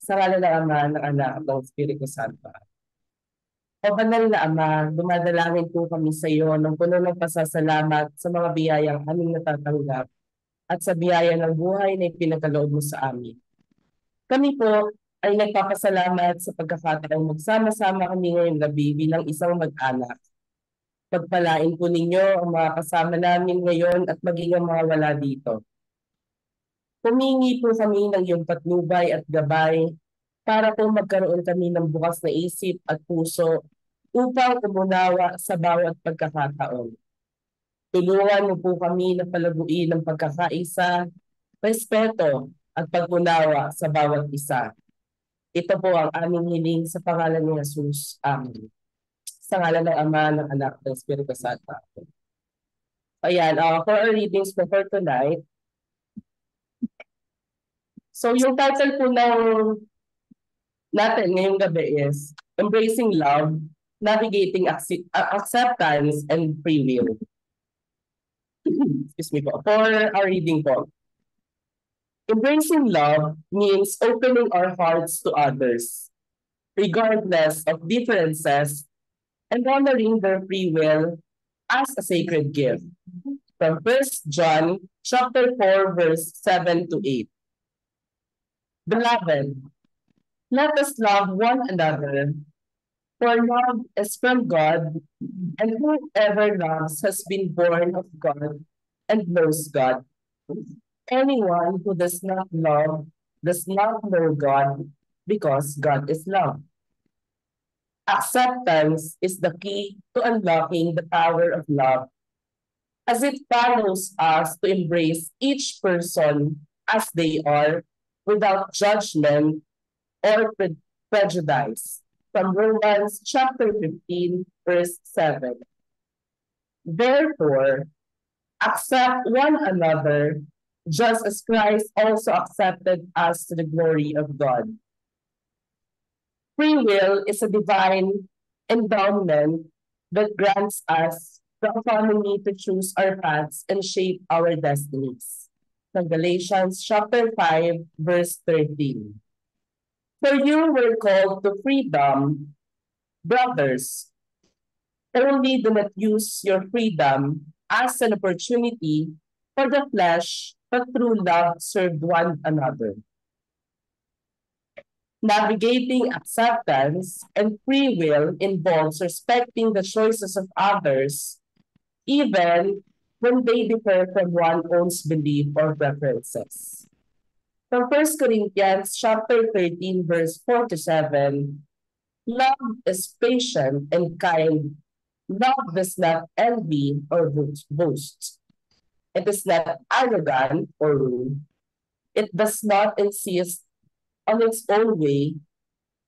Sa ngala ng Ama, ng Anak, at ng Espiritu Santo. O banal na Ama, dumadalangin po kami sa iyo ng puno ng pasasalamat sa mga biyayang aming natatanggap at sa biyaya ng buhay na ipinagkaloob mo sa amin. Kami po ay nagpapasalamat sa pagkakataong magsama-sama kami ngayong gabi bilang isang mag-anak. Pagpalain po ninyo ang mga kasama namin ngayon at maging ang mga wala dito. Humingi po kami ng iyong patnubay at gabay para po magkaroon kami ng bukas na isip at puso upang umunawa sa bawat pagkakataon. Tulungan mo po kami na palaguin ang pagkakaisa, respeto at pag-unawa sa bawat isa. Ito po ang aming hiling sa pangalan ni Jesus. Amen. Sa ngalan ng Ama, ng Anak, ng Espiritu Santo. Ayan, for our readings for tonight. So yung title po ng natin ngayong gabi is Embracing Love, Navigating Acceptance and Free Will. Excuse me po. For our reading po. Embracing love means opening our hearts to others, regardless of differences, and honoring their free will as a sacred gift. From 1 John chapter 4, verse 7 to 8. Beloved, let us love one another, for love is from God, and whoever loves has been born of God and knows God. Anyone who does not love does not know God, because God is love. Acceptance is the key to unlocking the power of love, as it follows us to embrace each person as they are without judgment or prejudice. From Romans chapter 15, verse 7. Therefore, accept one another just as Christ also accepted us to the glory of God. Free will is a divine endowment that grants us the autonomy to choose our paths and shape our destinies. From Galatians chapter 5, verse 13. For you were called to freedom, brothers. Only do not use your freedom as an opportunity for the flesh, but through love serve one another. Navigating acceptance and free will involves respecting the choices of others, even when they differ from one's own belief or preferences. From 1 Corinthians chapter 13, verse 4 to 7, love is patient and kind. Love does not envy or boast. It is not arrogant or rude. It does not insist on its own way.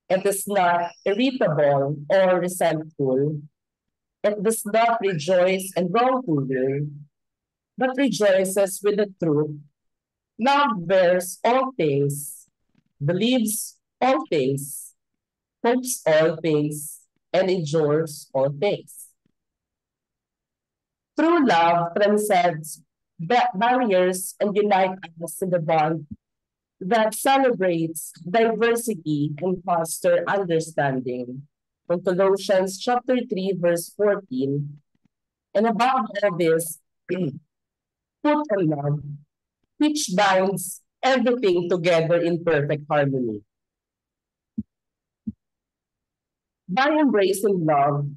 It is not irritable or resentful. It does not rejoice in wrongdoing, but rejoices with the truth. Love bears all things, believes all things, hopes all things, and endures all things. True love transcends barriers and unites us in the bond that celebrates diversity and fosters understanding. From Colossians chapter 3, verse 14, and above all this, put on love, which binds everything together in perfect harmony. By embracing love,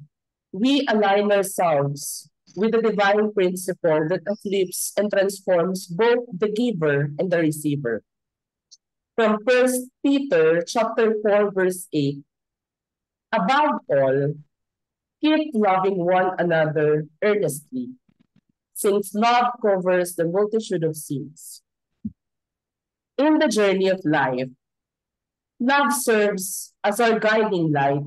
we align ourselves with the divine principle that uplifts and transforms both the giver and the receiver. From 1 Peter chapter 4, verse 8, above all, keep loving one another earnestly, since love covers the multitude of sins. In the journey of life, love serves as our guiding light,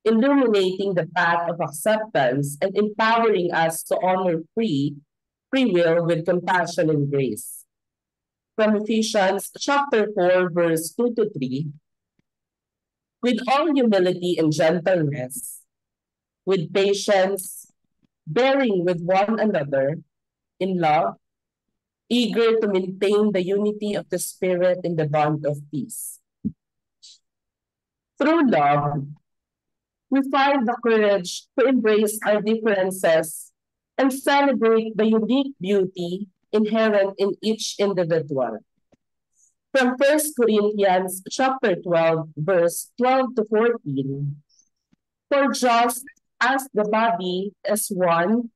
illuminating the path of acceptance and empowering us to honor free will with compassion and grace. From Ephesians chapter 4, verse 2 to 3, with all humility and gentleness, with patience, bearing with one another in love, eager to maintain the unity of the Spirit in the bond of peace. Through love, we find the courage to embrace our differences and celebrate the unique beauty inherent in each individual. From 1 Corinthians chapter 12, verse 12 to 14, for just as the body is one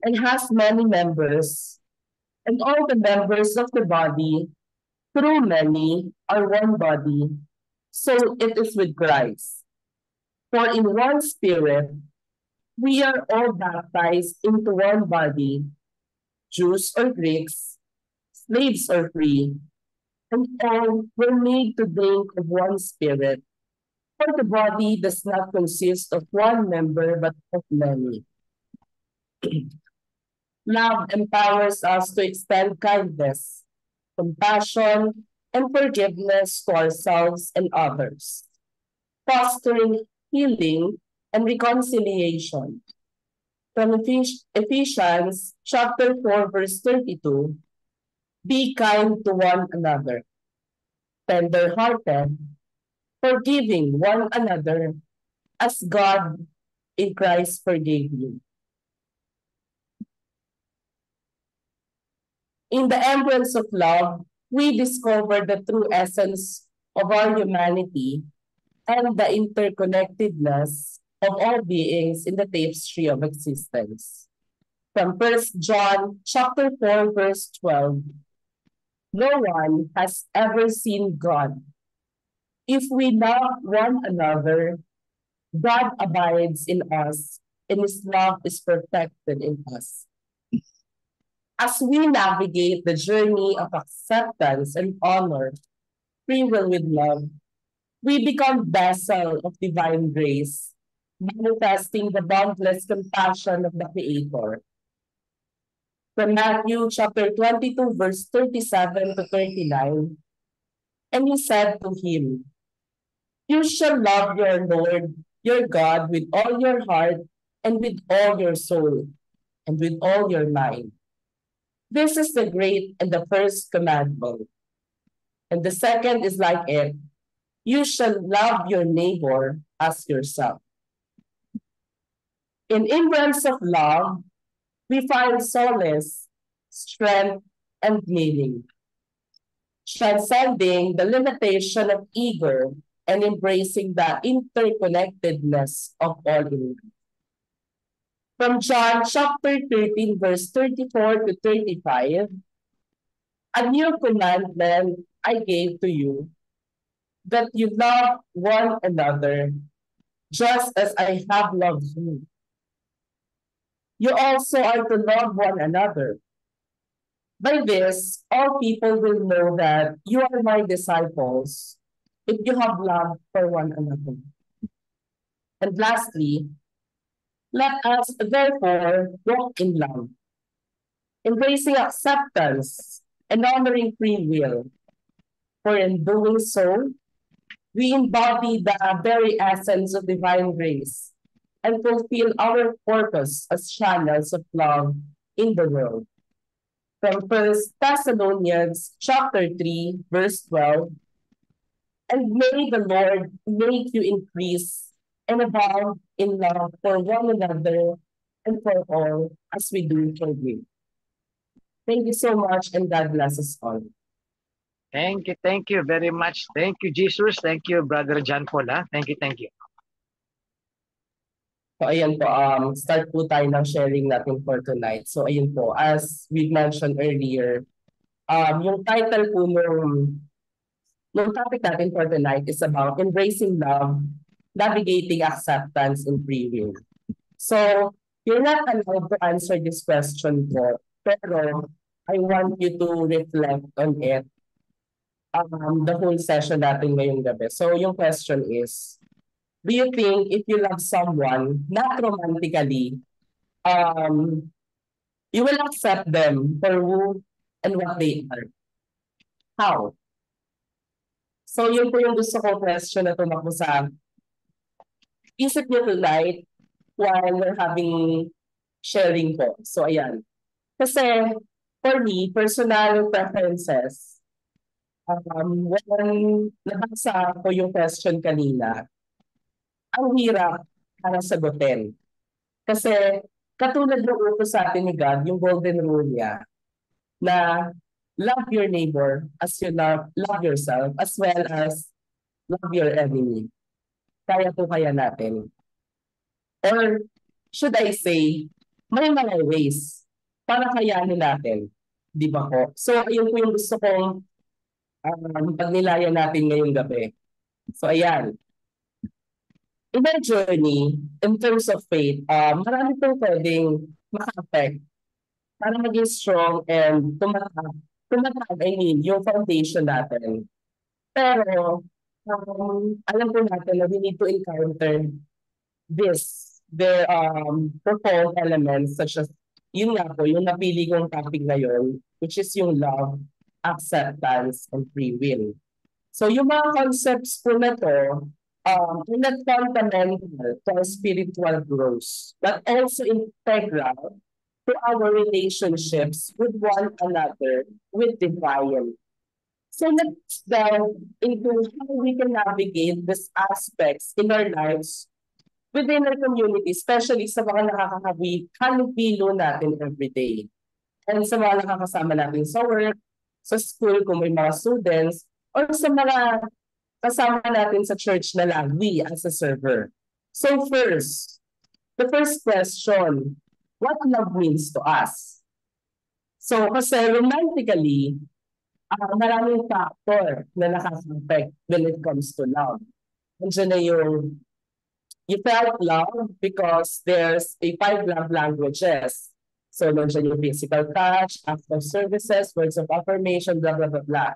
and has many members, and all the members of the body, through many, are one body, so it is with Christ. For in one spirit, we are all baptized into one body, Jews or Greeks, slaves or free, and all were made to drink of one spirit. For the body does not consist of one member but of many. Love empowers us to extend kindness, compassion, and forgiveness to ourselves and others, fostering healing and reconciliation. From Ephesians chapter 4, verse 32, be kind to one another, tender-hearted, forgiving one another as God in Christ forgave you. In the embrace of love, we discover the true essence of our humanity and the interconnectedness of all beings in the tapestry of existence. From 1 John chapter 4, verse 12, no one has ever seen God. If we love one another, God abides in us, and His love is perfected in us. As we navigate the journey of acceptance and honor, free will with love, we become vessel of divine grace, manifesting the boundless compassion of the Creator. From Matthew chapter 22, verse 37 to 39, and he said to him, you shall love your Lord, your God, with all your heart, and with all your soul, and with all your mind. This is the great and the first commandment. And the second is like it. You shall love your neighbor as yourself. In embrace of love, we find solace, strength, and meaning, transcending the limitation of ego and embracing the interconnectedness of all in life. From John chapter 13, verse 34 to 35, a new commandment I gave to you, that you love one another just as I have loved you. You also are to love one another. By this, all people will know that you are my disciples if you have love for one another. And lastly, let us therefore walk in love, embracing acceptance and honoring free will. For in doing so, we embody the very essence of divine grace and fulfill our purpose as channels of love in the world. From 1 Thessalonians chapter 3, verse 12, and may the Lord make you increase and abound in love for one another and for all as we do for you. Thank you so much, and God bless us all. Thank you very much. Thank you, Jesus. Thank you, Brother John Paul. Thank you, thank you. So ayan po, start po tayo ng sharing natin for tonight. So ayun po, as we mentioned earlier, yung title po nung topic natin for tonight is about embracing love, navigating acceptance and free will. So you're not allowed to answer this question po, pero I want you to reflect on it the whole session natin ngayong gabi. So yung question is, do you think if you love someone, not romantically, you will accept them for who and what they are? How? So yun po yung gusto ko question na tumakbo sa isip niyo tonight while we're having sharing po. So, ayan. Kasi, for me, personal preferences, When nabasa ko yung question kanina, ang hirap para sagutin. Kasi katulad ng utos sa atin ni God, yung golden rule niya, na love your neighbor as you love yourself, as well as love your enemy. Kaya po kaya natin. Or should I say, may mga ways para kayanin natin. Di ba po? So, ayun po yung gusto kong pagnilayan natin ngayong gabi. So, ayan. In our journey, in terms of faith, marami pong pwedeng maka-affect para maging strong and tumatag, I mean, yung foundation natin. Pero, alam po natin na we need to encounter their profound elements such as, yun nga po, yung napili kong topic ngayon, which is yung love, acceptance, and free will. So yung mga concepts po na to, are not fundamental to our spiritual growth, but also integral to our relationships with one another, with divine. So let's delve into how we can navigate these aspects in our lives within our community, especially sa mga halipilo natin every day. And sa mga nakakasama natin sa work, sa school kung may mga students, or sa mga kasama natin sa church na lang, we as a server. So first, the first question, what love means to us? So kasi romantically, maraming factor na nakaka-affect when it comes to love. Nandiyan na yung you felt love because there's a 5 love languages. So, nandiyan yung physical touch, acts of services, words of affirmation, blah, blah, blah, blah.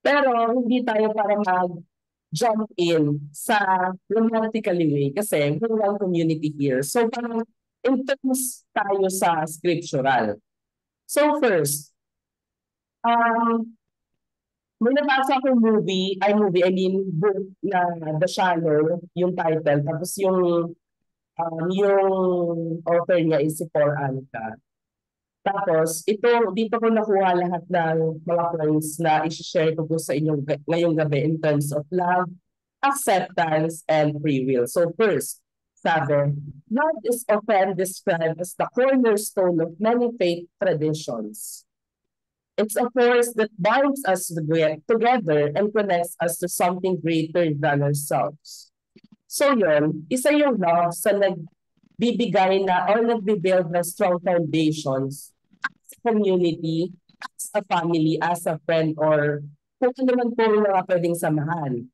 Pero, hindi tayo para mag-jump in sa romantically way kasi we're one community here. So, parang in terms tayo sa scriptural. So, first, may nabasa akong I mean book na The Shallow, yung title. Tapos yung author niya is si Paul Anka. Tapos dito ko nakuha lahat ng mga points na i-share ko po sa inyo ngayong gabi in terms of love, acceptance, and free will. So first, sabi, love is often described as the cornerstone of many faith traditions. It's a force that binds us together and connects us to something greater than ourselves. So yun, isa yung love sa nagbibigay na or nagbibuild ng strong foundations as a community, as a family, as a friend, or kung ano naman po yung mga pwedeng samahan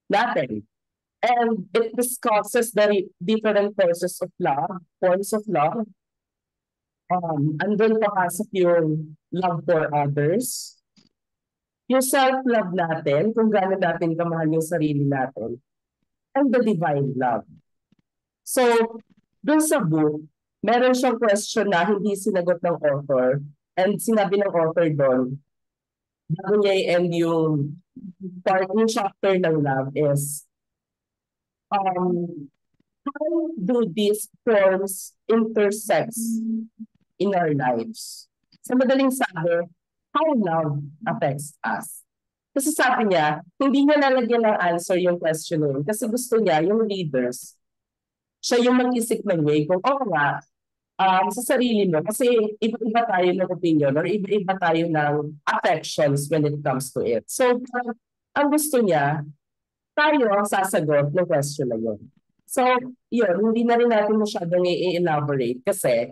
natin. And it discusses the different forms of love. Andun papasok yung love for others, yung self-love natin, kung gaano natin kamahal yung sarili natin, and the divine love. So, dun sa book, meron siyang question na hindi sinagot ng author, and sinabi ng author doon, bago niya i-end yung chapter ng love is, how do these forms intersect in our lives? Sa madaling sabi, how love affects us. Kasi sabi niya, hindi niya nalagyan ng answer yung question nun kasi gusto niya, yung leaders, siya yung mag-isip ng way kung, nga, sa sarili mo, kasi iba-iba tayo ng opinion or iba-iba tayo ng affections when it comes to it. So, ang gusto niya, tayo ang sasagot ng question na yun. So, yun, hindi na rin natin masyadong i-elaborate kasi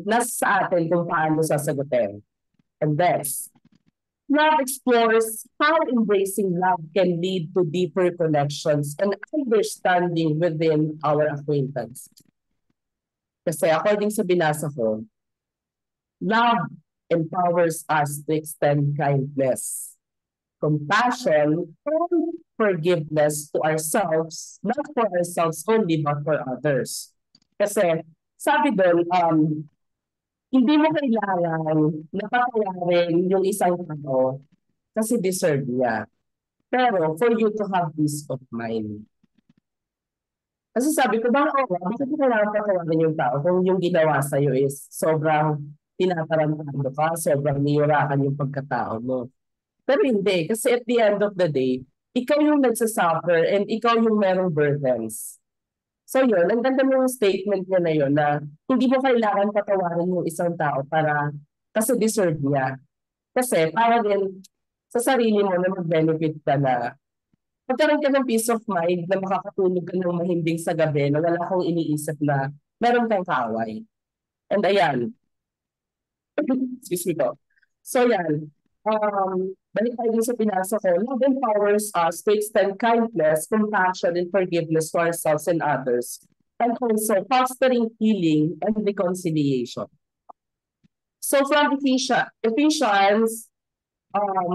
nasa sa atin kung paano sasagutin. And this, love explores how embracing love can lead to deeper connections and understanding within our acquaintance. Kasi according sa binasa ko, love empowers us to extend kindness, compassion, and forgiveness to ourselves, not for ourselves only, but for others. Kasi sabi doon, hindi mo kailangan napatawarin yung isang tao kasi deserve niya. Pero for you to have peace of mind. Kasi sabi ko, bakit mo kailangan patawarin yung tao kung yung ginawa sa'yo is sobrang tinatarantado ka, sobrang niyurakan yung pagkatao mo. Pero hindi, kasi at the end of the day, ikaw yung nagsasuffer and ikaw yung merong burdens. So yun, ang ganda ng statement niya na yun na hindi mo kailangan patawarin yung isang tao para kasi deserve niya. Kasi para din sa sarili mo na mag-benefit ka na magkaroon ka ng peace of mind na makakatulog ka ng mahimbing sa gabi na wala kang iniisip na meron kang kaaway. And ayan, excuse me po. So yan, balik tayo dun sa pinasa ko. Love empowers us to extend kindness, compassion, and forgiveness to ourselves and others. And also fostering healing and reconciliation. So from Ephesians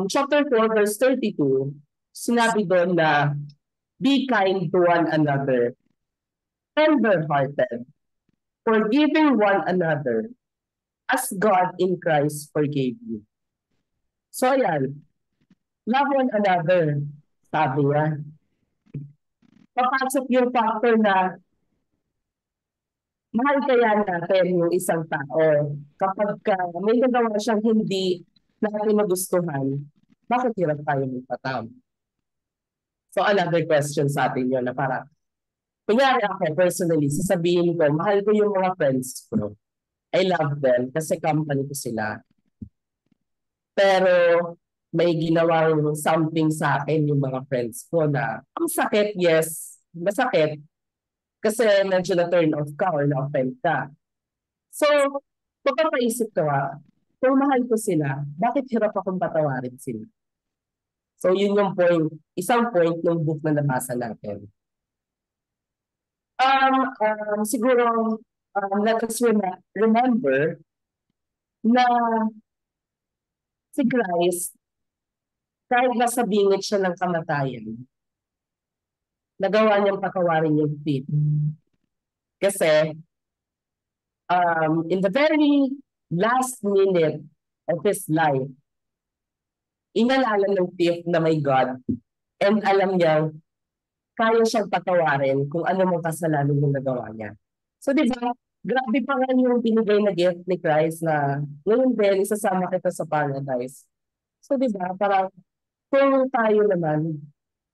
chapter 4, verse 32, sinabi doon na be kind to one another, tender-hearted, forgiving one another, as God in Christ forgave you. So ayan, love one another, sabi niya. Papasok yung factor na mahal kaya natin yung isang tao kapag may nagawa siyang hindi natin magustuhan, bakit hirap tayo magpatam? So another question sa atin yun na parang, kunyari ako personally, sasabihin ko, mahal ko yung mga friends ko. I love them kasi company ko sila. Pero may ginawang something sa akin yung mga friends ko na ang sakit, yes, masakit kasi medyo na-turn off ka or na-offend ka. So, mapapaisip ka, kung mahal ko sila, bakit hirap akong patawarin sila? So, yun yung point, isang point ng book na nabasa natin. Siguro, let us remember na si Christ, kahit nasa bingit siya ng kamatayan, nagawa niyang patawarin yung thief. Kasi, in the very last minute of his life, inalala ng thief na may God and alam niya, kaya siyang patawarin kung ano mang kasalanan yung nagawa niya. So, di ba, grabe pa nga yung binigay na gift ni Christ na ngayon din, isasama kita sa paradise. So, di ba, parang kung tayo naman,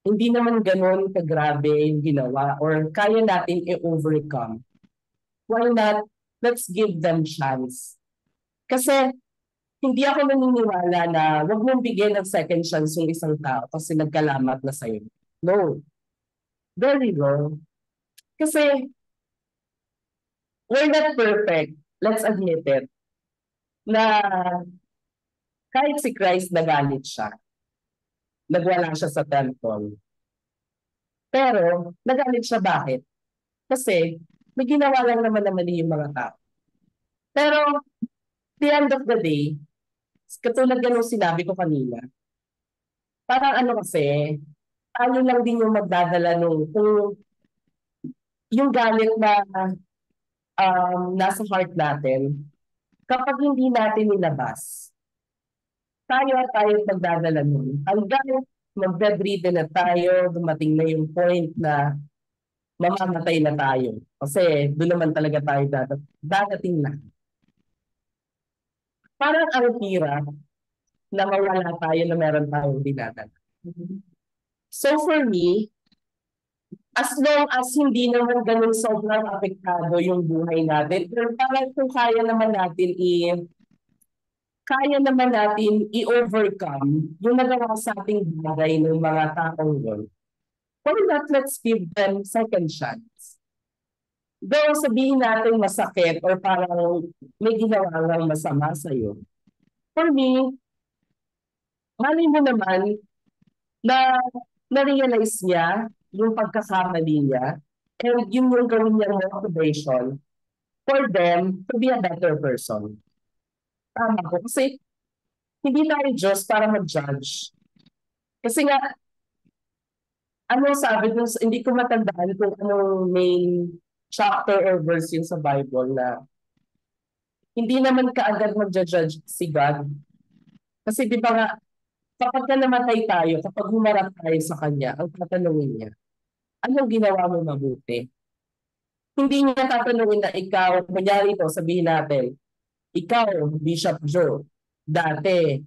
hindi naman ganun kagrabe yung ginawa or kaya natin i-overcome. Why not? Let's give them chance. Kasi hindi ako naniniwala na wag mong bigyan ng second chance yung isang tao kasi nagkalamat na sa'yo. No. Very wrong. Kasi we're not perfect. Let's admit it. Na kahit si Christ nagalit siya, nagwala siya sa temple. Pero, nagalit siya bakit? Kasi, may ginawa lang naman na mali yung mga tao. Pero, the end of the day, katulad yan ng sinabi ko kanina, parang ano kasi, tayo lang din yung magdadala nung kung yung galit na nasa heart natin, kapag hindi natin nilabas, tayo magdadala nun. Hanggang mag-bedridden na tayo, dumating na yung point na mamamatay na tayo. Kasi doon naman talaga tayo dadating na. Parang ang hirap na mawala tayo na meron tayong dinadala. So for me, as long as hindi naman ganun sobrang apektado yung buhay natin, pero parang kung kaya naman natin i-overcome yung nagawa sa ating bagay ng mga taong yun, why not let's give them second chance? Though sabihin natin masakit or parang may ginawa lang masama sa'yo. For me, malay mo naman na na-realize niya yung pagkakamali niya and yun yung gawin niyang motivation for them to be a better person. Tama ko. Kasi hindi tayo Diyos para mag-judge. Kasi nga, ano sabi dun, hindi ko matandaan kung anong main chapter or verse yun sa Bible na hindi naman kaagad mag-judge si God. Kasi di ba nga, kapag ka namatay tayo, kapag humarap tayo sa Kanya, ang tatanungin niya, anong ginawa mo mabuti? Hindi niya tatanungin na ikaw, kunyari ito, sabihin natin, ikaw, Bishop Joe, dati,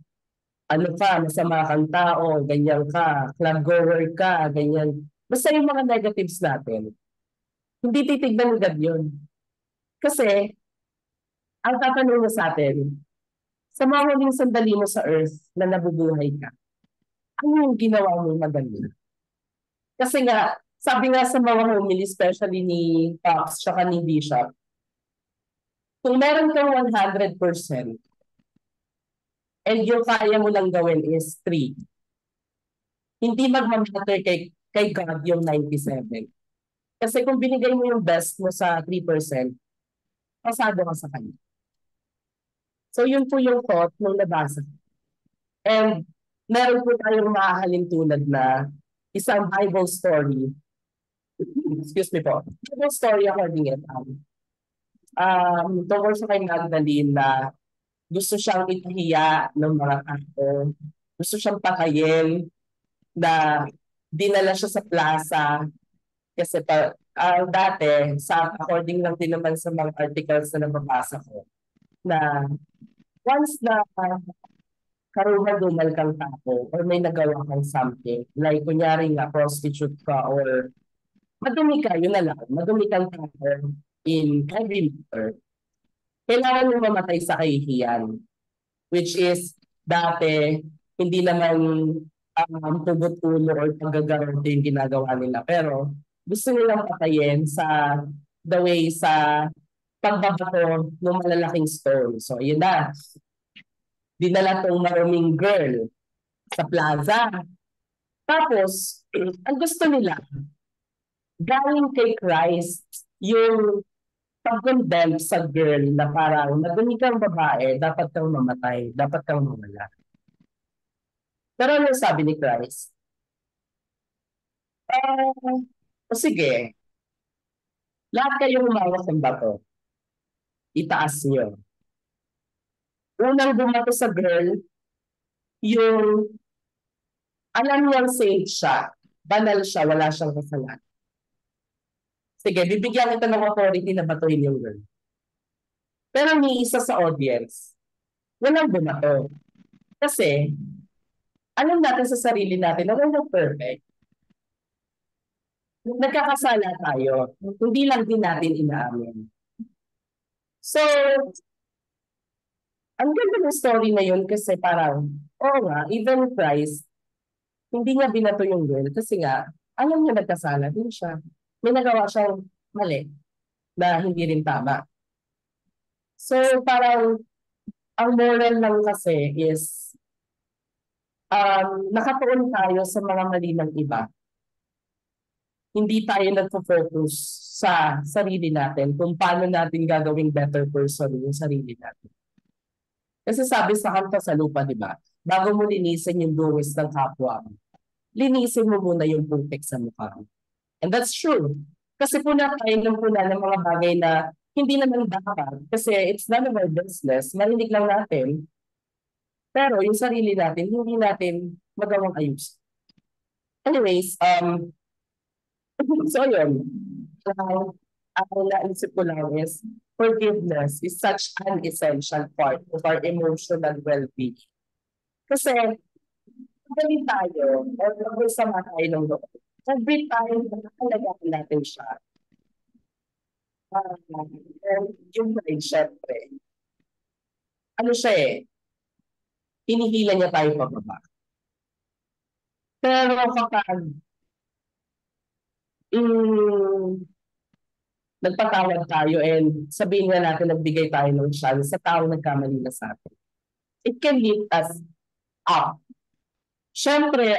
ano ka, masama kang tao, ganyan ka, club goer ka, ganyan. Basta yung mga negatives natin, hindi titignan ng God yun. Kasi, ang tatanong mo sa atin, sa mga huling sandali mo sa earth na nabubuhay ka, ano yung ginawa mo maganda? Kasi nga, sabi nga sa mga homily, especially ni Pops tsaka ni Bishop, kung meron kang 100% and yung kaya mo lang gawin is 3, hindi magmamatter kay God yung 97. Kasi kung binigay mo yung best mo sa 3%, pasado ka sa kanya. So yun po yung thought nung nabasa. And meron po tayong mahahalin tulad na isang Bible story. Excuse me po. Bible story according it. Tungkol sa kay Magdalene na gusto siyang ipahiya ng mga tao. Gusto siyang patayin na dinala siya sa plaza. Kasi dati, according lang din naman sa mga articles na nababasa ko, na once na karumal-dumal kang tao or may nagawa kang something, like kunyari nga prostitute ka or madumi ka, yun na lang, madumi kang tao in every matter, kailangan mo mamatay sa kahihiyan. Which is, dati, hindi naman tugot ulo or paggagarote yung ginagawa nila. Pero gusto nilang patayin sa the way sa pagbabato ng malalaking stone. So, yun na. Dinala tong maruming girl sa plaza. Tapos, ang gusto nila, galing kay Christ, yung pag-condemn sa girl na parang madumi kang babae, dapat kang mamatay, dapat kang mawala. Pero ano sabi ni Christ? O sige, lahat kayong humawak ng bato, itaas niyo. Unang bumato sa girl, yung alam niyang saint siya, banal siya, wala siyang kasalanan. Sige, bibigyan kita ng authority na batuhin yung girl. Pero ni isa sa audience, walang bumato. Kasi, alam natin sa sarili natin na we're not perfect. Nagkakasala tayo. Hindi lang din natin inaamin. So, ang ganda ng story na yun kasi parang, oo nga, even Christ, hindi niya binato yung girl kasi nga, alam niya nagkasala din siya. May nagawa siyang mali na hindi rin tama. So, parang, ang moral lang kasi is, nakatuon tayo sa mga mali ng iba. Hindi tayo nagpo-focus sa sarili natin kung paano natin gagawing better person yung sarili natin. Kasi sabi sa kanta sa lupa, di ba? Bago mo linisin yung duwis ng kapwa mo, linisin mo muna yung putik sa mukha mo. And that's true. Kasi puna tayo ng puna ng mga bagay na hindi naman dapat. Kasi it's none of our business. Marinig lang natin. Pero yung sarili natin, hindi natin magawang ayos. Anyways, so yun. Ang naisip ko lang is, forgiveness is such an essential part of our emotional well-being. Kasi, magaling tayo, o mag-sama tayo ng loob. Every time na nakalagaan natin siya, yung mind, syempre, ano siya hinihila niya tayo pababa. Pero kapag nagpatawad tayo and sabihin nga natin nagbigay tayo ng chance sa tao nagkamali na sa atin, it can lift us up. Syempre,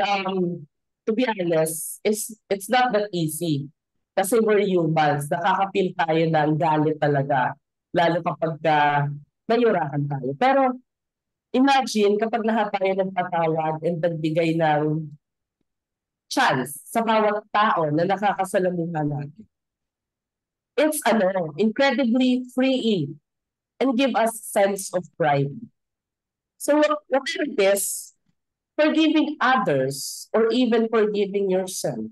to be honest, it's not that easy. Kasi we're humans, nakakapil tayo ng galit talaga. Lalo kapag nayurahan tayo. Pero imagine kapag lahat tayo nagpatawad and nagbigay ng chance sa bawat tao na nakakasalamuhan natin. It's incredibly freeing and give us sense of pride. So whatever it is, forgiving others or even forgiving yourself,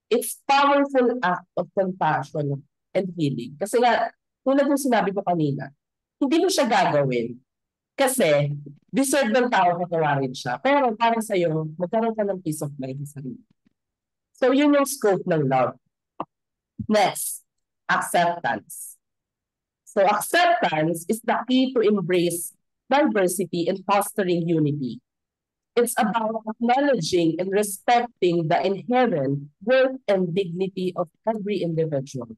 it's powerful act of compassion and healing. Kasi nga, tulad ng sinabi ko kanina, hindi mo siya gagawin Kasi, deserve ng tao patawarin siya. Pero para sa'yo, magkaroon ka ng peace of mind sa sarili. So, yun yung scope ng love. Next, acceptance. So, acceptance is the key to embrace diversity and fostering unity. It's about acknowledging and respecting the inherent worth and dignity of every individual.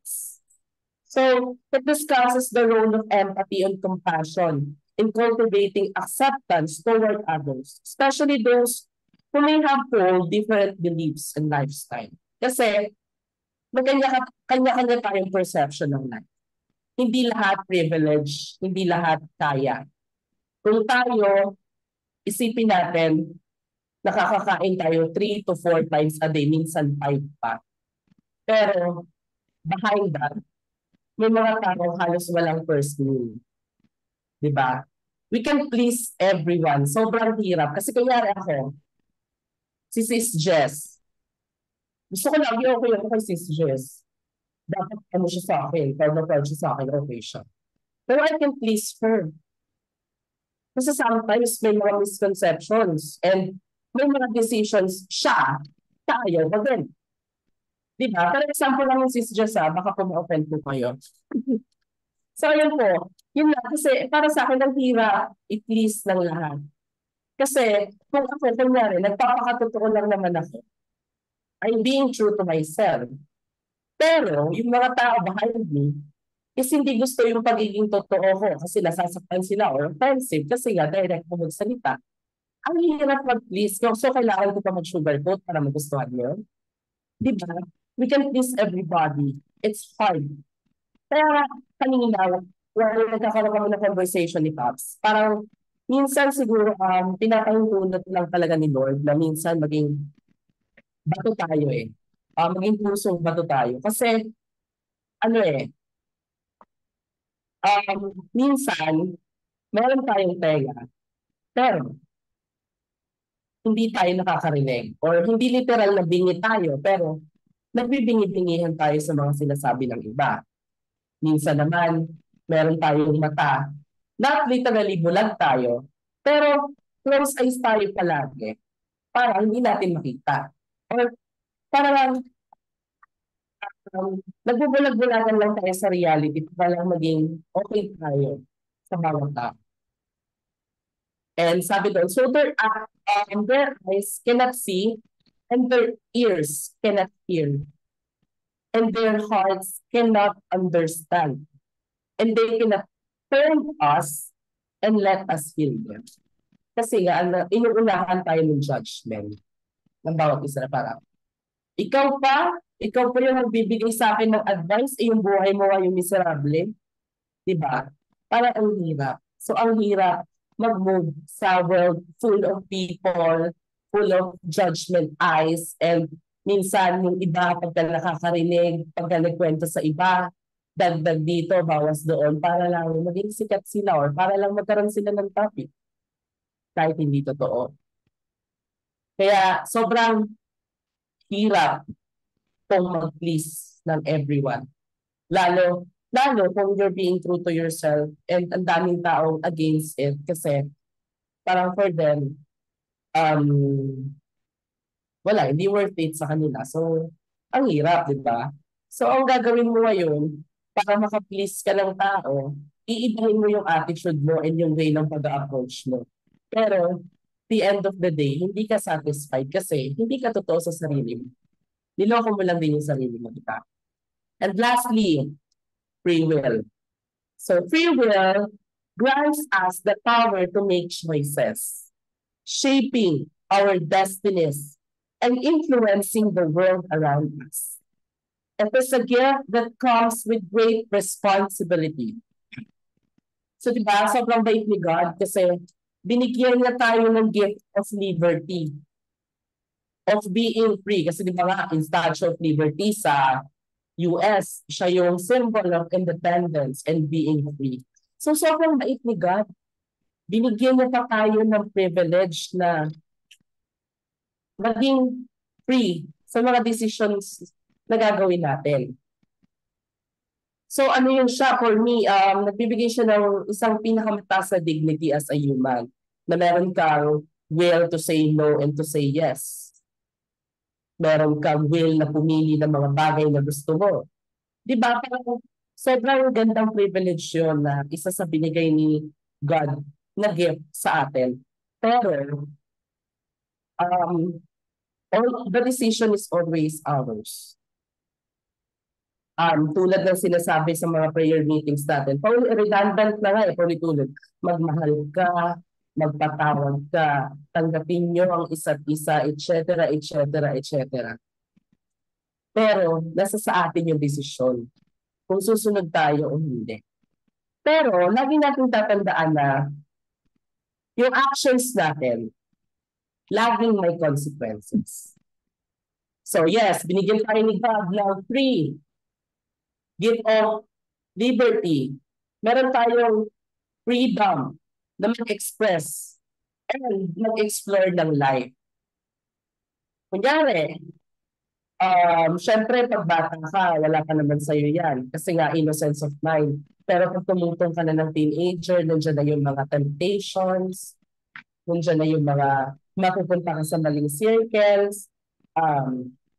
So, it discusses the role of empathy and compassion in cultivating acceptance toward others, especially those who may have hold different beliefs and lifestyle. Kasi, kanya-kanya tayong perception ng life. Hindi lahat privilege, hindi lahat kaya. Kung tayo, isipin natin, nakakakain tayo 3 to 4 times a day, minsan 5 pa. Pero, behind that, may mga tao halos walang first meal. Diba? We can please everyone. Sobrang hirap. Kasi kunyari ako, si Sis Jess. Gusto ko lagi okay ako kay Sis Jess. Dapat ano siya sa akin. Proud na proud siya sa akin. Okay siya. Pero I can please her. Kasi sometimes may mga misconceptions and may mga decisions siya, tayo, wag din. Diba? For example lang yung Sis Jess, baka po ma-offend po kayo. So, yun po. Yun lang. Kasi para sa akin, ang hirap i-please ng lahat. Kasi, kung ako, kunyari, nagpapakatotoo lang naman ako, I'm being true to myself. Pero, yung mga tao behind me, is hindi gusto yung pagiging totoo ko kasi nasasaktan sila or offensive kasi nga direct mo magsalita. Ang hirap mag-please. So, kailangan ko pa mag-sugarcoat para magustuhan yun. Diba? We can please everybody. It's hard. Kaya kanina, while nagkakaroon kami ng conversation ni Pops, parang minsan siguro pinapahintulot lang talaga ni Lord na minsan maging bato tayo eh. Maging pusong bato tayo. Kasi ano eh, minsan meron tayong tenga, pero hindi tayo nakakarinig. Or hindi literal na bingi tayo, pero nagbibingi-bingihan tayo sa mga sinasabi ng iba. Minsan naman, meron tayong mata. Not literally bulag tayo, pero close eyes tayo palagi para hindi natin makita. Or parang nagbubulag-bulagan lang tayo sa reality para lang maging okay tayo sa bawat tao. And sabi doon, so their eyes cannot see and their ears cannot hear and their hearts cannot understand and they cannot turn us and let us heal them. Kasi nga, inuunahan tayo ng judgment ng bawat isa na parang, ikaw pa yung nagbibigay sa akin ng advice, yung buhay mo ay yung miserable. Diba? Parang ang hirap. So, ang hirap mag-move sa world full of people, full of judgment eyes, and minsan yung iba, pagka nakakarinig, pagka nagkwento sa iba, dagdag dito, bawas doon, para lang maging sikat sila or para lang magkaroon sila ng topic. Kahit hindi totoo. Kaya sobrang hirap kung mag-please ng everyone. Lalo kung you're being true to yourself and ang daming taong against it kasi parang for them, wala, hindi worth it sa kanila. So, ang hirap, di ba? So, ang gagawin mo ngayon, para maka-please ka ng tao, iibahin mo yung attitude mo and yung way ng pag-approach mo. Pero, the end of the day, hindi ka satisfied kasi hindi ka totoo sa sarili mo. Niloko mo lang din yung sarili mo, di ba? And lastly, free will. So, free will grants us the power to make choices, shaping our destinies and influencing the world around us. It is a gift that comes with great responsibility. So, di ba, sobrang bait ni God kasi binigyan niya tayo ng gift of liberty, of being free. Kasi di ba nga, in Statue of Liberty sa US, siya yung symbol of independence and being free. So, sobrang bait ni God. Binigyan niya pa tayo ng privilege na maging free sa mga decisions na gagawin natin. So ano yun siya for me, nagbibigay siya ng isang pinakamataas na dignity as a human, na meron kang will to say no and to say yes. Meron kang will na pumili ng mga bagay na gusto mo. Di ba? Parang sobrang gandang privilege yun na isa sa binigay ni God na gift sa atin. Pero, the decision is always ours. Tulad ng sinasabi sa mga prayer meetings natin, redundant na nga paulit-ulit. Magmahal ka, magpatawad ka, tanggapin nyo ang isa't isa, etc., etc., etc. Pero, nasa sa atin yung desisyon kung susunod tayo o hindi. Pero, lagi natin tatandaan na yung actions natin, laging may consequences. So yes, binigyan tayo ni God ng free gift of liberty. Meron tayong freedom na mag-express and mag-explore ng life. Kunyari, syempre pag bata ka, wala ka naman sa'yo yan. Kasi nga, innocence of mind. Pero pag tumutong ka na ng teenager, nandiyan na yung mga temptations, nandiyan na yung mga mapupunta ka sa maling circles,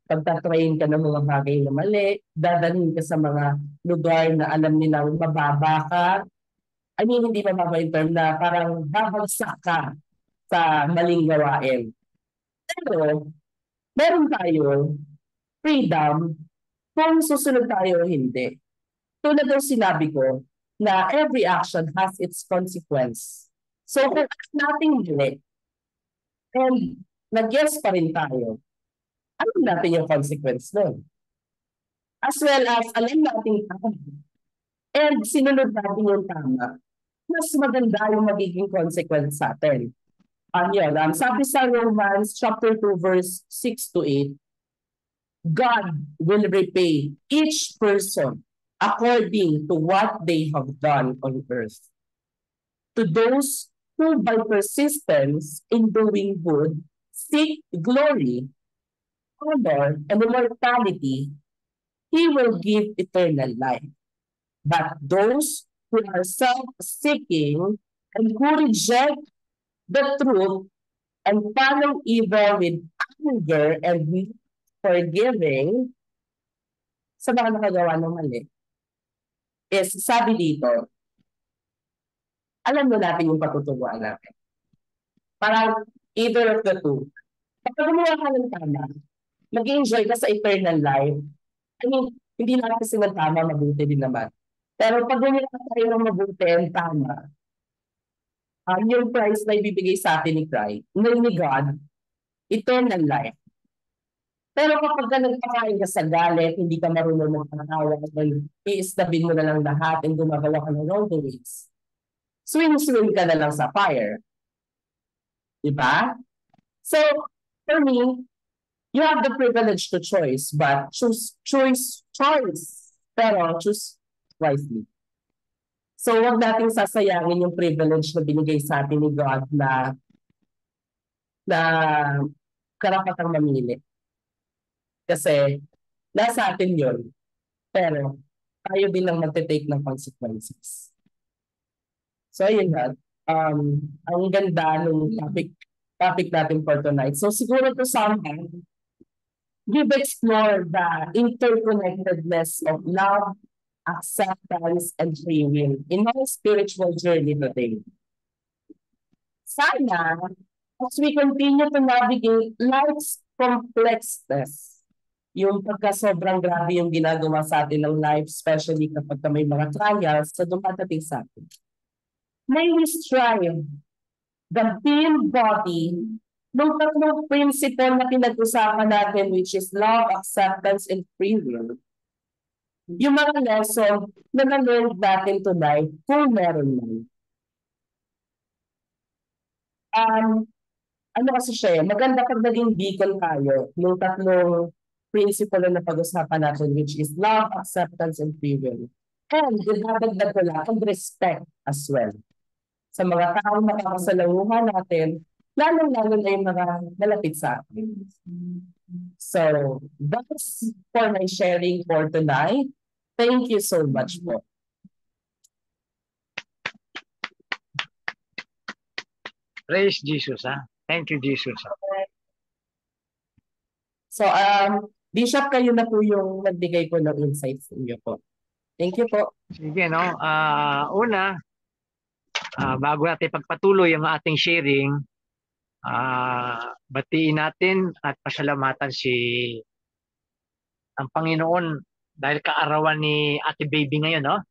pagtatrain ka ng mga bagay na mali, dadalhin ka sa mga lugar na alam nilang mababa ka. I mean, hindi mababa yung term na parang babagsak ka sa maling gawain. Pero, meron tayo freedom kung susunod tayo o hindi. Tulad ng sinabi ko, na every action has its consequence. So, kung nating mali, and nag-yes pa rin tayo, alam natin yung consequence nun. As well as alam natin tama. And sinunod natin yung tama. Mas maganda yung magiging consequence sa atin. Sabi sa Romans chapter 2 verse 6 to 8, God will repay each person according to what they have done on earth. To those who by persistence in doing good seek glory, honor, and immortality, He will give eternal life. But those who are self-seeking and who reject the truth and follow evil with anger and forgiving sa mga nakagawa ng mali, is sabi dito, alam mo natin yung patutubuan natin. Parang either of the two. Kapag gumawa ka ng tama, mag-enjoy ka sa eternal life. I mean, hindi natin kasi ng tama, mabuti din naman. Pero pag gumawa tayo ng mabuti and tama, yung price na ibibigay sa atin ni God, eternal life. Pero kapag ka nagpakain ka sa galit, hindi ka marunong magpatawa, i-istabin mo na lang lahat and gumagawa ka ng wrong ways, swim ka na lang sa fire. Diba? So, for me, you have the privilege to choose, but choose. Pero choose wisely. So, huwag nating sasayangin yung privilege na binigay sa atin ni God na karapatang mamili. Kasi, nasa atin yun. Pero, tayo din lang magte-take ng consequences. So, ayun nga. Ang ganda ng topic natin for tonight. So, siguro to somehow, we've explored the interconnectedness of love, acceptance, and free will in our spiritual journey today. Sana, as we continue to navigate life's complexness, yung pagka sobrang grabe yung ginagawa sa atin ng life, especially kapag may mga trials sa dumadating sa atin. May we strive the build body ng tatlong principle na pinag-usapan natin, which is love, acceptance, and free will. Yung mga lesson na na-learn natin tonight, kung meron man. Ano kasi siya, maganda pag naging beacon tayo, yung tatlong principle na pag-usapan natin, which is love, acceptance, and free will. And dinadagdag ko lang, and respect as well. Sa mga taong makakasalanguhan natin, lalo-lalo na yung mga malapit sa atin. So, that's for my sharing for tonight. Thank you so much po. Praise Jesus, ha? Thank you, Jesus. So, Bishop, kayo na po yung nagbigay po ng insights niyo po. Thank you po. Sige, no? Una, bago natin pagpatuloy ang ating sharing, batiin natin at pasalamatan ang Panginoon dahil kaarawan ni Ate Baby ngayon, no?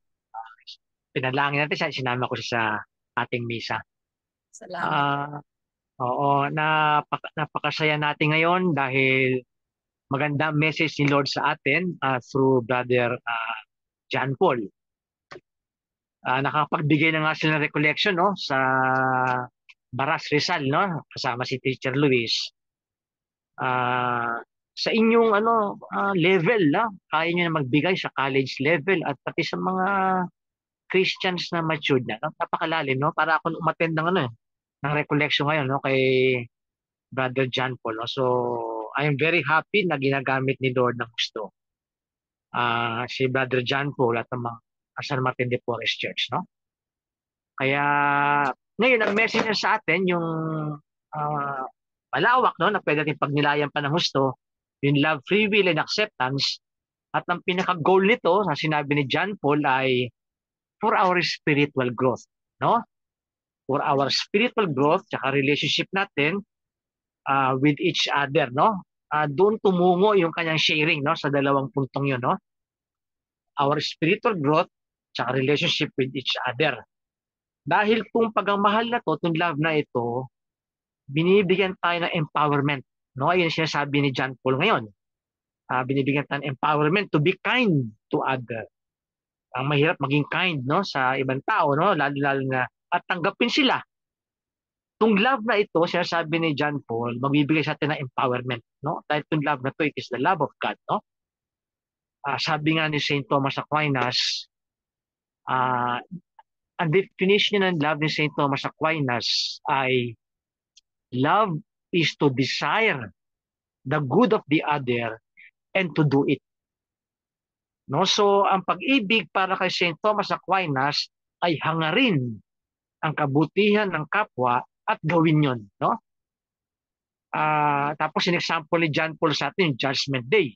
Pinalangin natin siya, sinama ko siya sa ating misa. Salamat. Oo, napakasaya natin ngayon dahil maganda message ni Lord sa atin through Brother John Paul. Nakapagbigay na nga sila ng recollection, no, sa Baras Rizal, no, kasama si Teacher Luis. Sa inyong level, kaya nyo na magbigay sa college level at pati sa mga Christians na matured na, no? Napakalalim, no? Para ako umattend ng recollection ngayon, no, kay Brother John Paul, no? So I am very happy na ginagamit ni Lord ng gusto si Brother John Paul at ang mga San Martin de Porres Church, no? Kaya ngayon ang message niya sa atin yung malawak, no, na pwede natin pagnilayan pa ng gusto, yung love, free will, and acceptance. At ang pinaka-goal nito, na sinabi ni John Paul, ay for our spiritual growth, no? For our spiritual growth, tsaka relationship natin with each other, no? Doon tumungo yung kanyang sharing, no, sa dalawang puntong yun, no? Our spiritual growth, tsaka relationship with each other. Dahil kung pagmamahal na to, itong love na ito, binibigyan tayo ng empowerment, no? Ayun yung sinasabi ni John Paul ngayon. Binibigyan tayo ng empowerment to be kind to other. Ang mahirap maging kind, no, sa ibang tao, no, lalo na at tanggapin sila. Itong love na ito, sinasabi ni John Paul, magbibigay sa atin ng empowerment, no? Dahil itong love na ito, it is the love of God, no? Sabi nga ni St. Thomas Aquinas, ang definition ng love ni St. Thomas Aquinas ay love is to desire the good of the other and to do it. No, so ang pag-ibig para kay St. Thomas Aquinas ay hangarin ang kabutihan ng kapwa at gawin 'yon, no? Tapos in example ni John Paul sa atin, Judgment Day,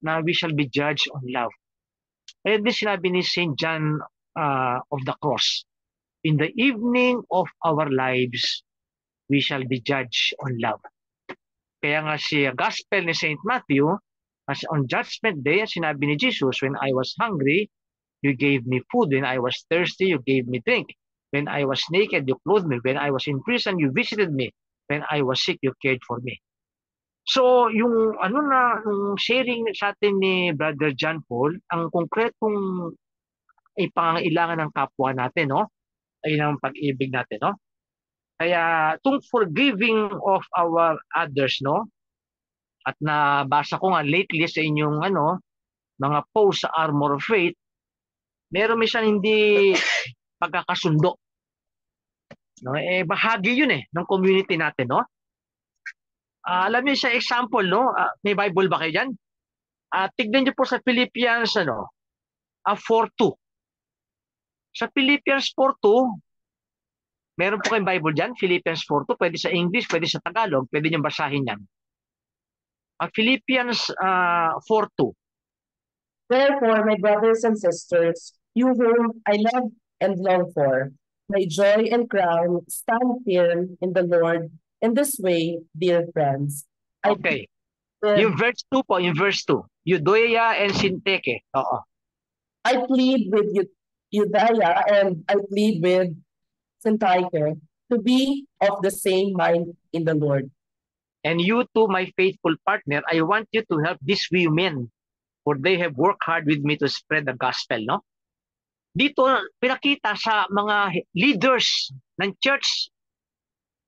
na we shall be judged on love. Ayun din sinabi ni St. John of the Cross, in the evening of our lives, we shall be judged on love. Kaya nga si Gospel ni St. Matthew, as on Judgment Day, sinabi ni Jesus, when I was hungry, you gave me food. When I was thirsty, you gave me drink. When I was naked, you clothed me. When I was in prison, you visited me. When I was sick, you cared for me. So, yung yung sharing sa atin ni Brother John Paul, ang konkretong ipangangailangan ng kapwa natin, no? Ay ang pag-ibig natin, no? Kaya, itong forgiving of our others, no? At nabasa ko nga lately sa inyong mga post sa Armor of Faith, meron minsan hindi pagkakasundo. No? Bahagi yun ng community natin, no? Alam niyo sa example, no? May Bible ba kayo dyan? Tignan niyo po sa Philippians 4:2. Sa Philippians 4:2, meron po kayong Bible dyan, Philippians 4:2, pwede sa English, pwede sa Tagalog, pwede niyong basahin yan. Philippians 4:2. Therefore, my brothers and sisters, you whom I love and long for, my joy and crown, stand firm in the Lord. In this way, dear friends, Okay. Yung verse 2 po, yung verse 2. Euodia and Syntyche. Oo. I plead with Euodia and I plead with Syntyche to be of the same mind in the Lord. And you too, my faithful partner, I want you to help these women, for they have worked hard with me to spread the gospel, no? Dito, pinakita sa mga leaders ng church,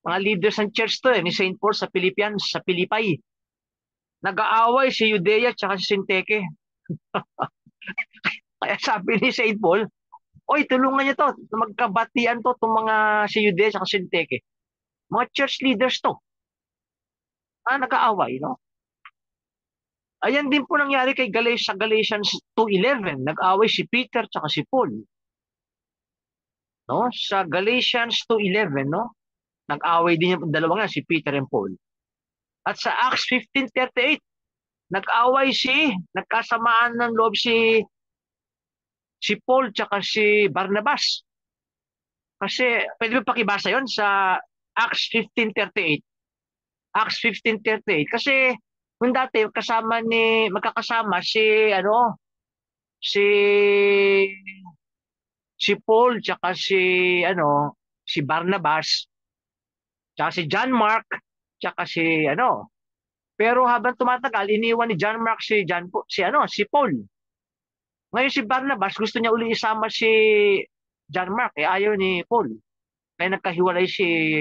mga leaders ng church to ni St. Paul sa Philippians, sa Pilipay. Nag-aaway si Euodia at si Syntyche. Kaya sabi ni St. Paul, oy, tulungan niyo to, magkabatian to, itong mga si Euodia at Syntyche. Mga church leaders to. Nag-aaway, no? Ayan din po nangyari kay sa Galatians 2:11. Nag-away si Peter tsaka si Paul. No? Sa Galatians 2:11, no? Nag-away din yung dalawa nga, si Peter and Paul. At sa Acts 15:38, nagkasamaan ng loob si Paul tsaka si Barnabas. Kasi, pwede ba pakibasa yon sa Acts 15:38? Acts 15:38. Kasi, kung dati, magkakasama si, si Paul, tsaka si Barnabas, tsaka si John Mark, tsaka pero habang tumatagal, iniwan ni John Mark si Paul. Ngayon si Barnabas, gusto niya uli isama si John Mark, ayaw ni Paul. Kaya nagkahiwalay si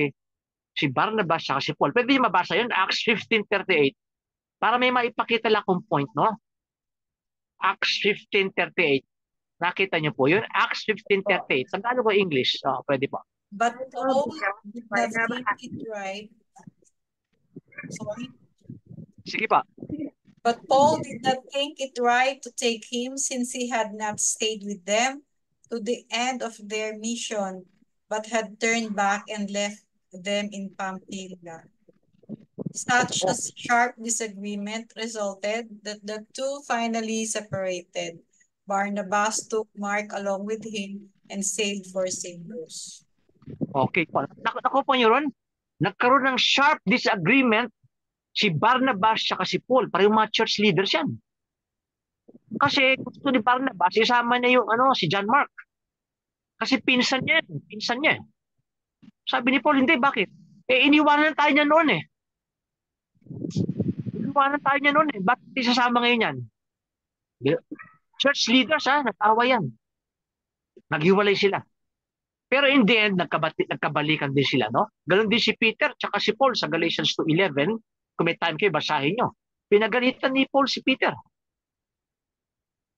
Barnabas at si Paul. Pwede niyo mabasa yun, Acts 15:38. Para may maipakita lang kung point, no? Acts 15:38. Nakita niyo po yun? Acts 15:38. Tagalog ko English? Pwede po. But Paul did not think it right. Sorry. Sige pa. But Paul did not think it right to take him since he had not stayed with them to the end of their mission, but had turned back and left them in Pamphylia. Such a sharp disagreement resulted that the two finally separated. Barnabas took Mark along with him and sailed for Cyprus. Okay po. Naku po nyo ron, nagkaroon ng sharp disagreement si Barnabas at si Paul. Para yung mga church leaders yan. Kasi gusto ni Barnabas, isama niya yung si John Mark. Kasi pinsan niya. Sabi ni Paul, hindi, bakit? Iniwanan tayo niya noon Bakit isasama ngayon yan? Church leaders, nag-awa yan. Naghiwalay sila. Pero in the end, nagkabalikan din sila, no? Ganon din si Peter tsaka si Paul sa Galatians 2:11. Kung may time kayo, basahin nyo. Pinagalitan ni Paul si Peter.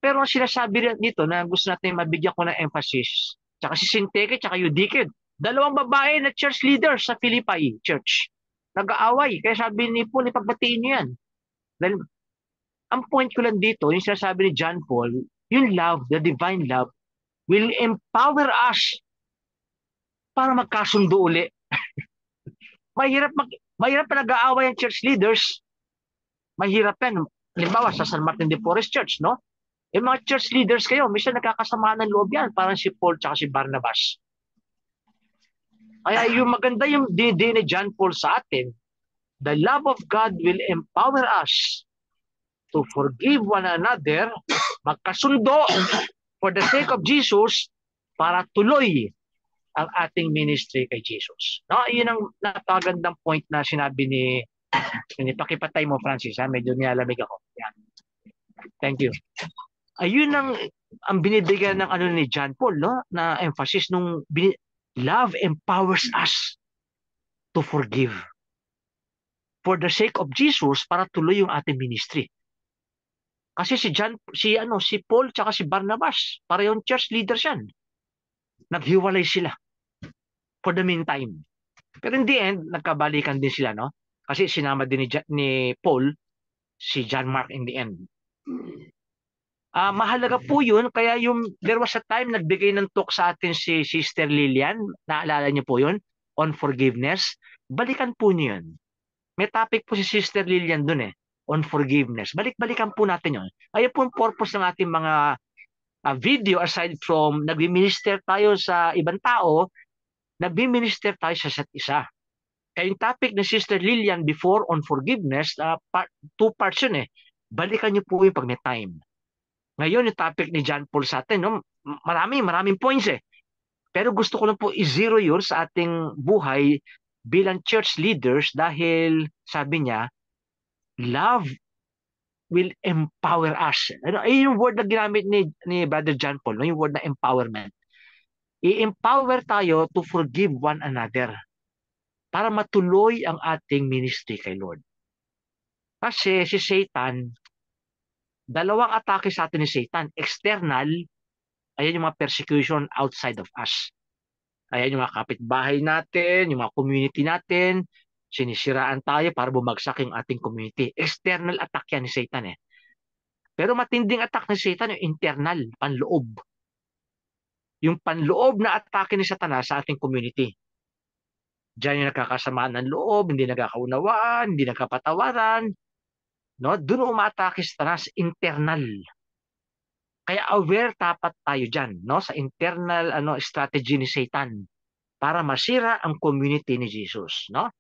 Pero ang sinasabi dito na gusto natin mabigyan ko ng emphasis, tsaka si Syntyche tsaka Euodia, dalawang babae na church leaders sa Philippi church. Nag-aaway. Kaya sabi ni Paul, ipagbatiin nyo yan. Dahil, ang point ko lang dito, yung sinasabi ni John Paul, yung love, the divine love, will empower us para magkasundo uli. mahirap pa nag-aaway ang church leaders. Mahirap yan. Halimbawa, sa San Martin de Porres Church, no? Yung mga church leaders kayo, minsan nagkakasamaan ng loob yan, parang si Paul tsaka si Barnabas. Kaya yung maganda yung dinidin ni John Paul sa atin, the love of God will empower us to forgive one another, magkasundo for the sake of Jesus, para tuloy ang ating ministry kay Jesus. No, yun ang napakagandang point na sinabi ni pakipatay mo, Francis, medyo nilalamig ako. Yan. Thank you. Ayun ang binibigyan ng ni John Paul, no, na emphasis nung love empowers us to forgive for the sake of Jesus, para tuloy yung ating ministry. Kasi si Paul tsaka si Barnabas, parehong church leaders yan. Naghiwalay sila for the meantime. Pero in the end, nagkabalikan din sila, no? Kasi sinama din ni Paul si John Mark in the end. Mahalaga po yun, kaya there was a time nagbigay ng talk sa atin si Sister Lilian, naalala niyo po yun, on forgiveness. Balikan po niyo yun. May topic po si Sister Lilian dun on forgiveness. Balik-balikan po natin yun. Ayun po ang purpose ng ating mga video, aside from nag-minister tayo sa ibang tao, nag-minister tayo sa isa't isa. Kaya yung topic ni Sister Lilian before on forgiveness, two parts yun Balikan niyo po yung pag may time. Ngayon, yung topic ni John Paul sa atin, no? Maraming points Pero gusto ko lang po i-zero yun sa ating buhay bilang church leaders, dahil sabi niya, love will empower us. Yung word na ginamit ni Brother John Paul, no? Yung word na empowerment. I-empower tayo to forgive one another para matuloy ang ating ministry kay Lord. Kasi si Satan, dalawang atake sa atin ni Satan. External, ayan yung mga persecution outside of us. Ayan yung mga kapitbahay natin, yung mga community natin, sinisiraan tayo para bumagsak yung ating community. External attack yan ni Satan Pero matinding attack ni Satan yung internal, panloob. Yung panloob na atake ni Satanas sa ating community. Diyan yung nagkakasamaan ng loob, hindi nagkakaunawaan, hindi nagkapatawaran. No? Doon umatake si Satanas, internal. Kaya aware dapat tayo dyan, no? Sa internal strategy ni Satan para masira ang community ni Jesus, no?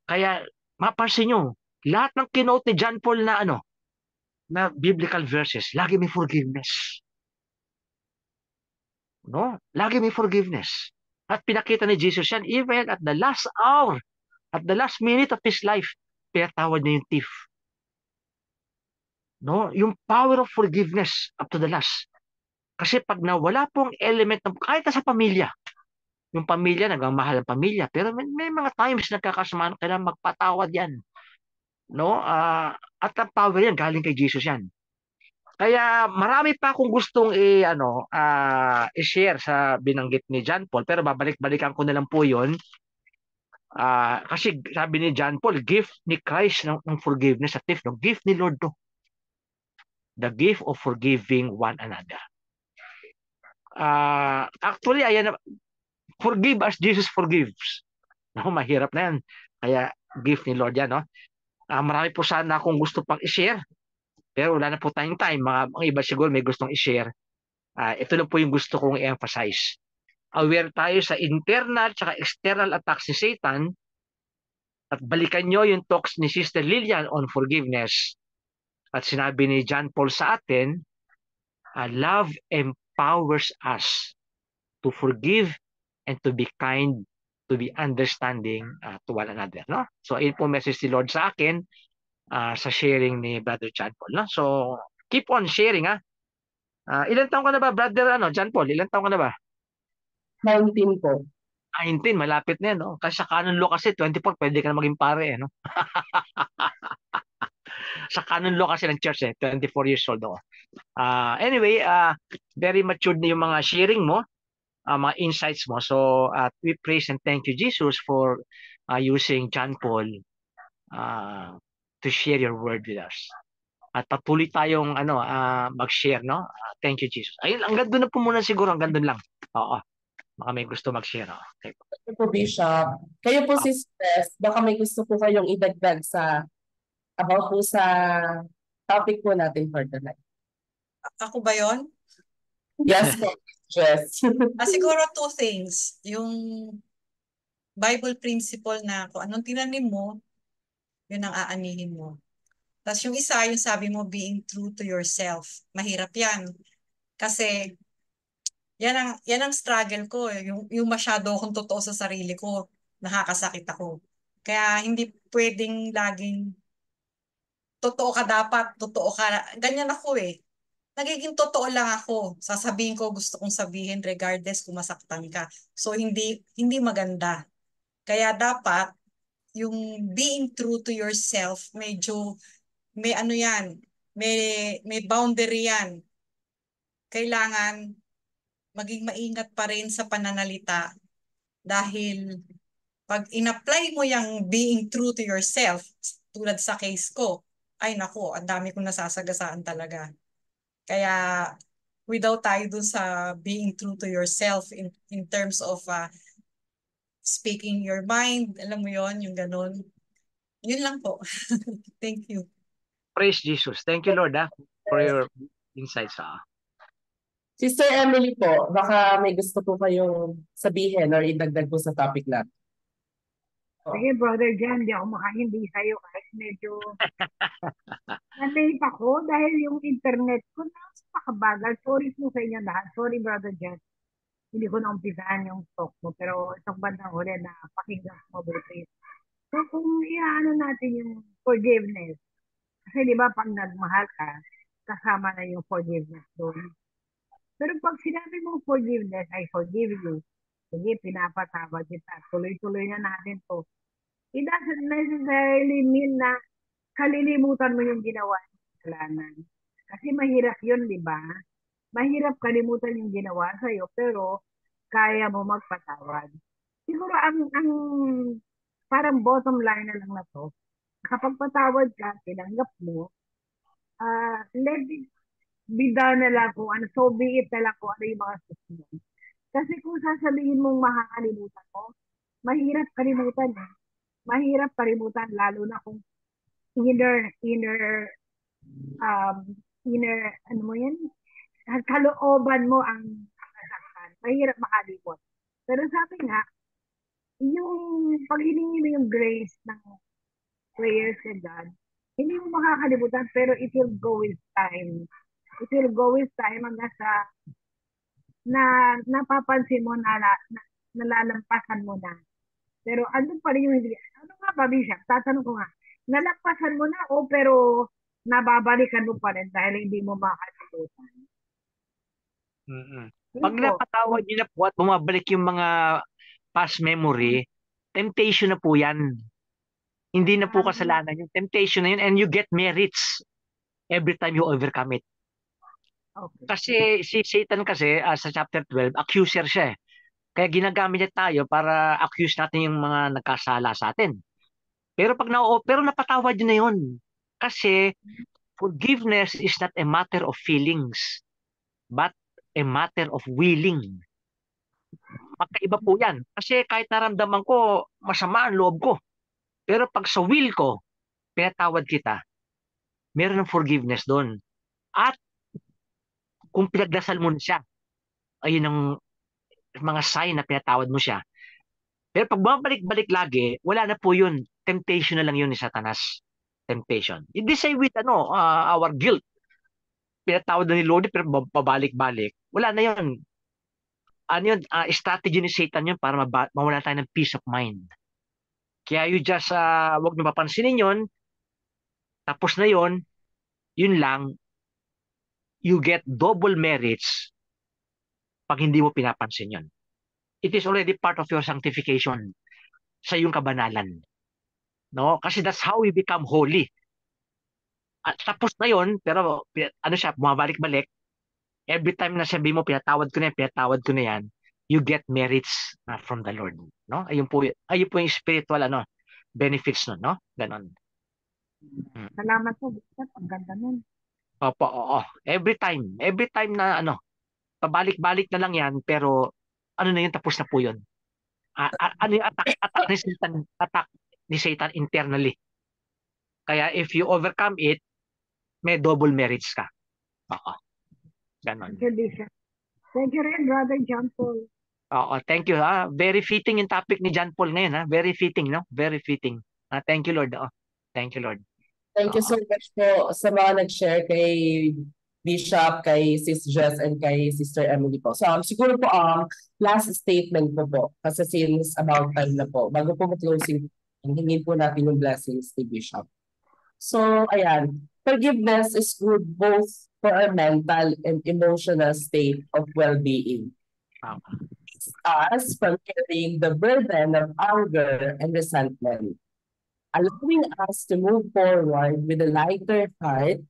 Kaya mapansin nyo, lahat ng kinote ni John Paul na biblical verses, lagi may forgiveness. No? Lagi may forgiveness. At pinakita ni Jesus yan even at the last hour, at the last minute of his life, pinatawad niya yung thief. No? Yung power of forgiveness up to the last. Kasi pag nawala pong element ng kahit sa pamilya, yung pamilya, nagmamahal ang pamilya, pero may mga times nagkakasamaan, kailangan magpatawad yan. No? At ang power yan, galing kay Jesus yan. Kaya marami pa akong gustong i-share sa binanggit ni John Paul, pero babalik-balikan ko na lang po yun. Kasi sabi ni John Paul, gift ni Christ ng forgiveness at gift, no? Gift ni Lord to. The gift of forgiving one another. Actually, ayan, forgive as Jesus forgives. No, mahirap na yan. Kaya gift ni Lord yan, no? Marami po sana akong gusto pang i-share. Pero wala na po tayong time. Mga iba siguro may gustong i-share. Ito lang po yung gusto kong i-emphasize. Aware tayo sa internal at external attacks ni Satan. At balikan nyo yung talks ni Sister Lilian on forgiveness. At sinabi ni John Paul sa atin, love empowers us to forgive and to be kind, to be understanding to one another. No? So, ayun po message ni Lord sa akin sa sharing ni Brother John Paul. No? So, keep on sharing. Ilan taong ka na ba, Brother John Paul? Ilan taong ka na ba? 19 po. 19, malapit na yan. No? Kasi sa canon law kasi, 24, pwede ka na maging pare. No? Sa canon law kasi ng church, 24 years old ako. Anyway, very matured na yung mga sharing mo, mga insights mo. So, we praise and thank you, Jesus, for using John Paul to share your word with us. At patuloy tayong mag-share, no? Thank you, Jesus. Ayun, hanggang doon na po muna siguro, hanggang doon lang. Oo. Baka may gusto mag-share. Okay. Ito po, Bishop. Kayo po, sisters, baka may gusto po kayong idagdag about po sa topic po natin for tonight. Ako ba yon? Yes po. Yes. Siguro two things. Yung Bible principle na kung anong tinanim mo, yun ang aanihin mo. Tapos yung isa, yung sabi mo, being true to yourself. Mahirap yan. Kasi yan ang struggle ko. Yung masyado akong totoo sa sarili ko, nakakasakit ako. Kaya hindi pwedeng laging totoo ka dapat, totoo ka. Ganyan ako eh. Nagiging totoo lang ako. Sasabihin ko, gusto kong sabihin regardless kung masaktan ka. So hindi maganda. Kaya dapat yung being true to yourself, medyo may ano yan, may boundary yan. Kailangan maging maingat pa rin sa pananalita dahil pag in-apply mo yung being true to yourself, tulad sa case ko, ay nako, ang dami kong nasasagasaan talaga. Kaya without tayo dun sa being true to yourself in terms of speaking your mind, alam mo yon, yung ganun. Yun lang po. Thank you. Praise Jesus. Thank you, Lord, for your insights. Sister Emily po, baka may gusto po kayong sabihin or idagdag po sa topic natin. Sige, Brother John, di ako makahindi sa'yo kasi medyo na-late ako dahil yung internet ko napakabagal. Sorry po sa inyo lahat. Sorry, Brother John. Hindi ko naumpisahan yung talk mo, pero isang bandang huli na pakinggan mo mabuti. So, kung iaano natin yung forgiveness, kasi di ba pag nagmahal ka, kasama na yung forgiveness doon. Pero pag sinabi mong forgiveness, I forgive you, sige, pinapatawad kita, tuloy-tuloy na natin to. It doesn't necessarily mean na kalilimutan mo yung ginawa ng kasalanan. Kasi mahirap yun, di ba? Mahirap kalimutan yung ginawa sa'yo, pero kaya mo magpatawad. Siguro ang parang bottom line na lang na to, kapag patawad ka, tinanggap mo, let it be done na lang kung ano, so be it na lang kung ano yung mga susunod. Kasi kung sasabihin mong makakalimutan mo, mahirap kalimutan eh. Mahirap kalimutan lalo na kung inner, ano mo yan, kalooban mo ang nasaktan. Mahirap makalimot. Pero sabi nga, yung pag hiningi mo yung grace ng prayers kay God, hindi mo makakalimutan pero it will go with time. It will go with time hanggang sa napapansin mo nalalampasan mo na. Pero andun pa rin yung hindi. Ano nga ba, Bishop? Tatanong ko nga. Nalampasan mo na pero nababalikan mo pa rin dahil hindi mo makakalimutan. Pag napatawad niyo na po at bumabalik yung mga past memory, temptation na po yan. Hindi na po kasalanan yung temptation na yun and you get merits every time you overcome it. Okay. Kasi si Satan kasi sa chapter 12, accuser siya eh. Kaya ginagamit niya tayo para accuse natin yung mga nagkasala sa atin. Pero pero napatawad niyo na yun. Kasi forgiveness is not a matter of feelings, but a matter of willing. Magkaiba po yan. Kasi kahit naramdaman ko, masama ang loob ko. Pero pag sa will ko, pinatawad kita, meron ng forgiveness doon. At kung pinagdasal mo na siya, ayun ang mga sign na pinatawad mo siya. Pero pag bumabalik-balik lagi, wala na po yun. Temptation na lang yun ni Satanas. Temptation. Hindi say with our guilt. Pinatawad na ni Lord, pero pabalik-balik. Wala na yun. Ano yun? Strategy ni Satan yun para mawala tayo ng peace of mind. Kaya you just, wag nyo papansinin yun. Tapos na yun lang, you get double merits pag hindi mo pinapansin yun. It is already part of your sanctification sa iyong kabanalan. No? Kasi that's how we become holy. At tapos na yun, pero ano siya, bumabalik-balik. Every time na sabi mo, pinatawad ko na yan, you get merits from the Lord. No? Ayun po yung spiritual benefits nun, no? Ganon. Salamat po, Bishop. Ang ganda nun. Opo, oo. Every time na pabalik-balik na lang yan, pero ano na yun, tapos na po yun. Ano yung attack ni Satan internally. Kaya if you overcome it, may double merits ka. Oo. Ganon. Thank you, Bishop. Thank you rin, Brother John Paul. Oo, thank you. Very fitting yung topic ni John Paul ngayon. Very fitting, no? Very fitting. Thank you, Lord. Thank you, Lord. Thank you so much po sa mga nag-share kay Bishop, kay Sis Jess, and kay Sister Emily po. So siguro po last statement po kasi since about time na po. Bago po mag-closing, hingin po natin yung blessings ni Bishop. So ayan, forgiveness is good both for our mental and emotional state of well-being. It's us from carrying the burden of anger and resentment, allowing us to move forward with a lighter heart,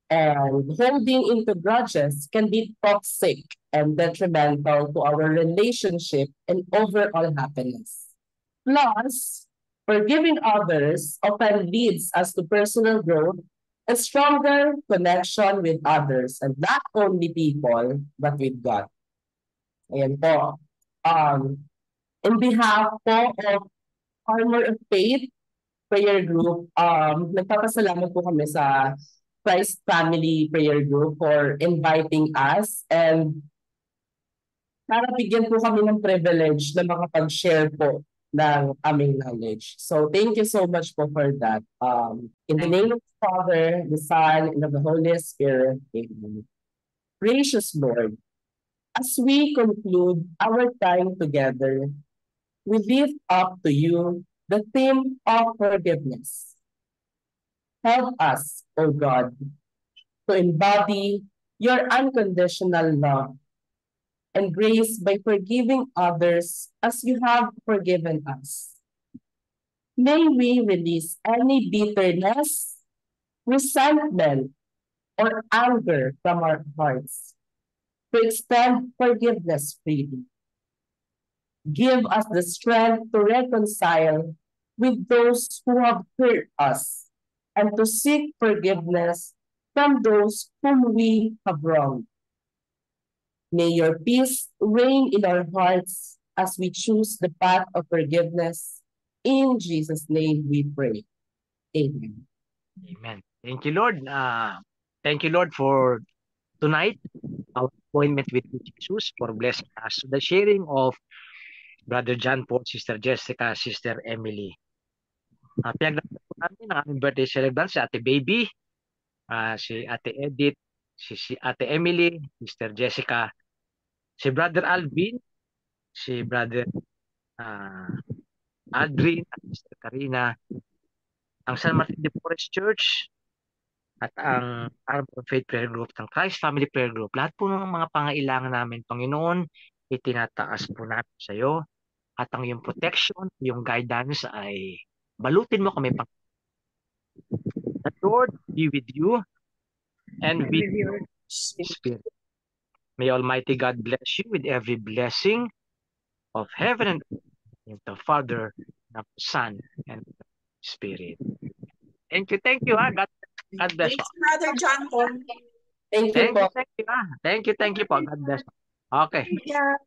and holding into grudges can be toxic and detrimental to our relationship and overall happiness. Plus, forgiving others often leads us to personal growth and stronger connection with others, and not only people, but with God. Ayan po. In behalf po of Armor of Faith Prayer Group, nagpapasalamat po kami sa Christ Family Prayer Group for inviting us and para bigyan po kami ng privilege na makapag-share po ng aming knowledge. So thank you so much po for that. In the name of the Father, the Son, and of the Holy Spirit, amen. Gracious Lord, as we conclude our time together, we lift up to you the theme of forgiveness. Help us, O God, to embody your unconditional love and grace by forgiving others as you have forgiven us. May we release any bitterness, resentment, or anger from our hearts to extend forgiveness freely. Give us the strength to reconcile with those who have hurt us and to seek forgiveness from those whom we have wronged. May your peace reign in our hearts as we choose the path of forgiveness. In Jesus' name we pray. Amen. Amen. Thank you, Lord. Thank you, Lord, for tonight, our appointment with Jesus, for blessing us. The sharing of Brother John Paul, Sister Jessica, Sister Emily. Pinagdasal po namin ang aming birthday celebrant, si Ate Baby, si Ate Edith, si Ate Emily, Sister Jessica, si Brother Alvin, si Brother Aldrin, at Sister Karina, ang San Martin de Porres Church, at ang Arm of Faith Prayer Group ng Christ Family Prayer Group. Lahat po ng mga pangailangan namin, Panginoon, itinataas po namin sa iyo. At ang iyong protection, yung guidance ay balutin mo kami, Panginoon. The Lord be with you and with your spirit. May Almighty God bless you with every blessing of heaven and earth, in the Father, the Son, and the Spirit. Thank you. God bless Thanks, you. Brother John Paul. Thank you po. Thank you po. God bless you. Okay. Yeah.